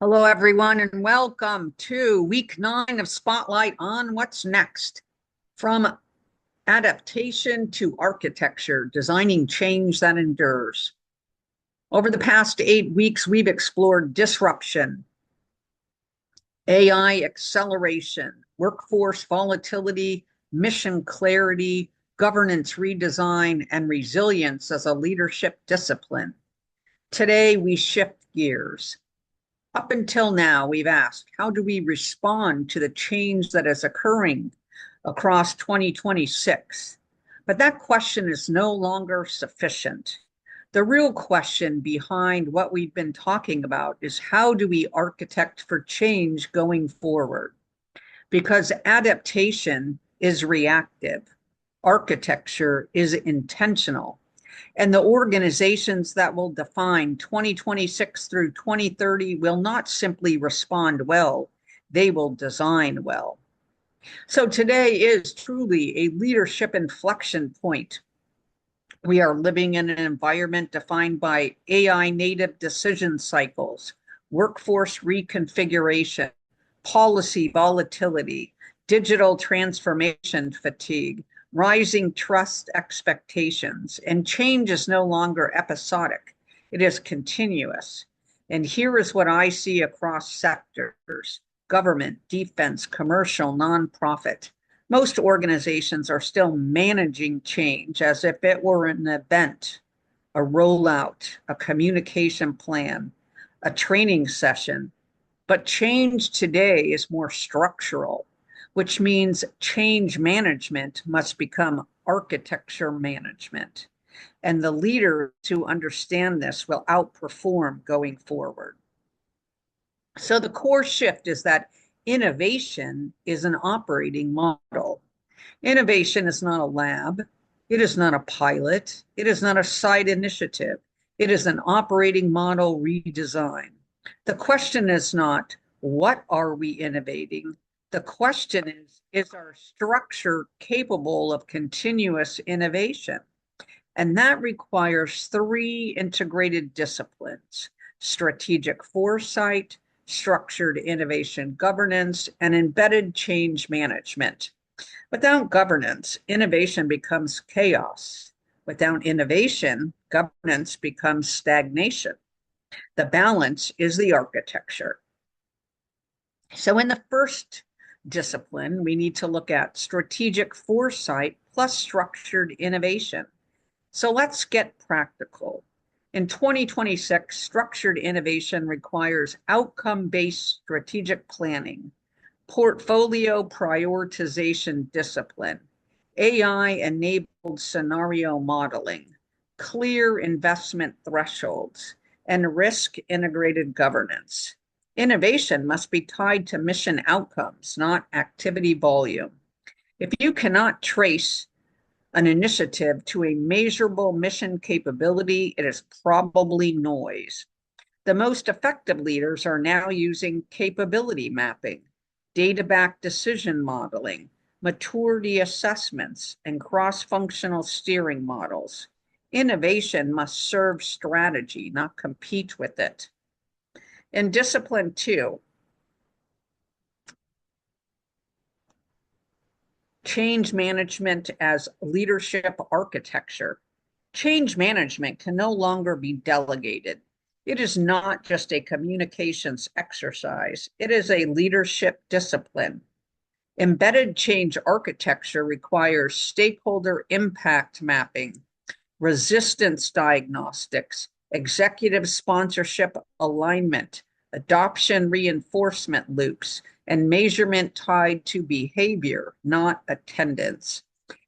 Hello, everyone, and welcome to week 9 of Spotlight on What's Next. From adaptation to architecture, designing change that endures. Over the past 8 weeks, we've explored disruption, AI acceleration, workforce volatility, mission clarity, governance redesign, and resilience as a leadership discipline. Today, we shift gears. Up until now, we've asked, how do we respond to the change that is occurring across 2026? But that question is no longer sufficient. The real question behind what we've been talking about is how do we architect for change going forward? Because adaptation is reactive, architecture is intentional. And the organizations that will define 2026 through 2030 will not simply respond well, they will design well. So today is truly a leadership inflection point. We are living in an environment defined by AI native decision cycles, workforce reconfiguration, policy volatility, digital transformation fatigue, rising trust expectations, and change is no longer episodic, it is continuous. And here is what I see across sectors: government, defense, commercial, nonprofit. Most organizations are still managing change as if it were an event, a rollout, a communication plan, a training session. But change today is more structural, which means change management must become architecture management. And the leaders who understand this will outperform going forward. So the core shift is that innovation is an operating model. Innovation is not a lab. It is not a pilot. It is not a side initiative. It is an operating model redesign. The question is not, what are we innovating? The question is our structure capable of continuous innovation? And that requires 3 integrated disciplines: strategic foresight, structured innovation governance, and embedded change management. Without governance, innovation becomes chaos. Without innovation, governance becomes stagnation. The balance is the architecture. So in the first discipline, we need to look at strategic foresight plus structured innovation. So let's get practical. In 2026, structured innovation requires outcome-based strategic planning, portfolio prioritization discipline, AI-enabled scenario modeling, clear investment thresholds, and risk-integrated governance. Innovation must be tied to mission outcomes, not activity volume. If you cannot trace an initiative to a measurable mission capability, it is probably noise. The most effective leaders are now using capability mapping, data-backed decision modeling, maturity assessments, and cross-functional steering models. Innovation must serve strategy, not compete with it. In discipline 2, change management as leadership architecture. Change management can no longer be delegated. It is not just a communications exercise, it is a leadership discipline. Embedded change architecture requires stakeholder impact mapping, resistance diagnostics, executive sponsorship alignment, adoption reinforcement loops, and measurement tied to behavior, not attendance.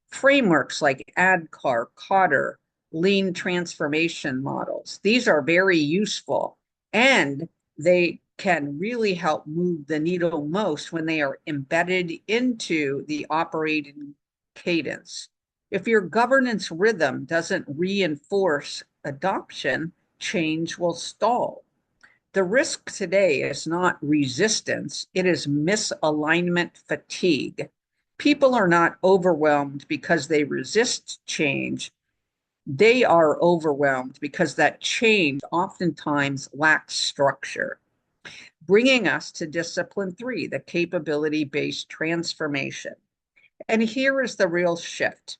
Frameworks like ADKAR, Cotter, lean transformation models, these are very useful, and they can really help move the needle most when they are embedded into the operating cadence. If your governance rhythm doesn't reinforce adoption, change will stall. The risk today is not resistance, it is misalignment fatigue. People are not overwhelmed because they resist change. They are overwhelmed because that change oftentimes lacks structure. bringing us to discipline 3, the capability-based transformation. And here is the real shift.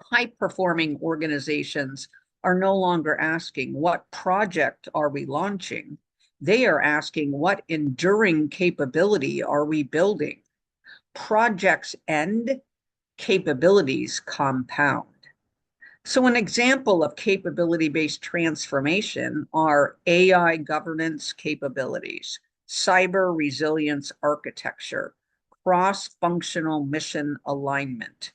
High-performing organizations are no longer asking, what project are we launching? They are asking, what enduring capability are we building? Projects end, capabilities compound. So an example of capability-based transformation are AI governance capabilities, cyber resilience architecture, cross-functional mission alignment,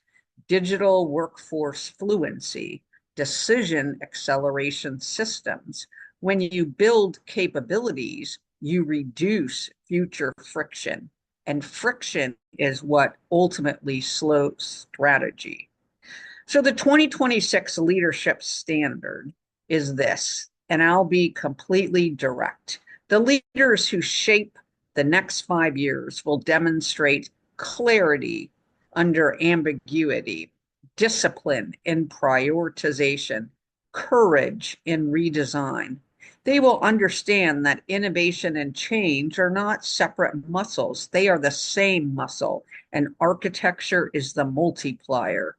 digital workforce fluency, decision acceleration systems. When you build capabilities, you reduce future friction, and friction is what ultimately slows strategy. So the 2026 leadership standard is this, and I'll be completely direct. The leaders who shape the next 5 years will demonstrate clarity under ambiguity, discipline in prioritization, courage in redesign. They will understand that innovation and change are not separate muscles. They are the same muscle, and architecture is the multiplier.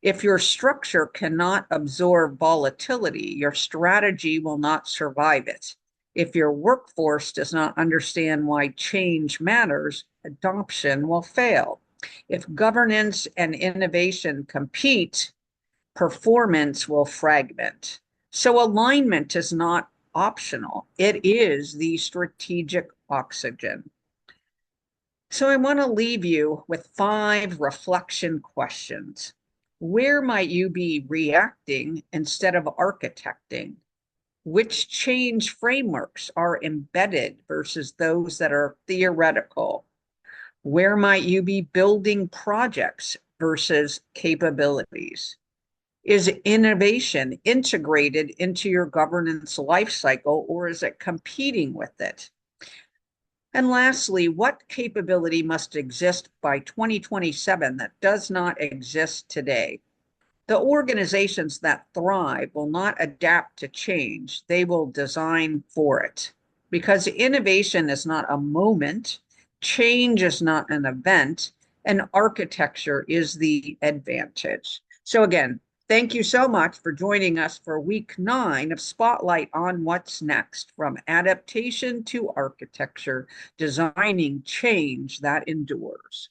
If your structure cannot absorb volatility, your strategy will not survive it. If your workforce does not understand why change matters, adoption will fail. If governance and innovation compete, performance will fragment. So alignment is not optional. It is the strategic oxygen. So I want to leave you with 5 reflection questions. Where might you be reacting instead of architecting? Which change frameworks are embedded versus those that are theoretical? Where might you be building projects versus capabilities? Is innovation integrated into your governance lifecycle, or is it competing with it? And lastly, what capability must exist by 2027 that does not exist today? The organizations that thrive will not adapt to change. They will design for it. Because innovation is not a moment, change is not an event, and architecture is the advantage. So again, thank you so much for joining us for week 9 of Spotlight on What's Next, from adaptation to architecture, designing change that endures.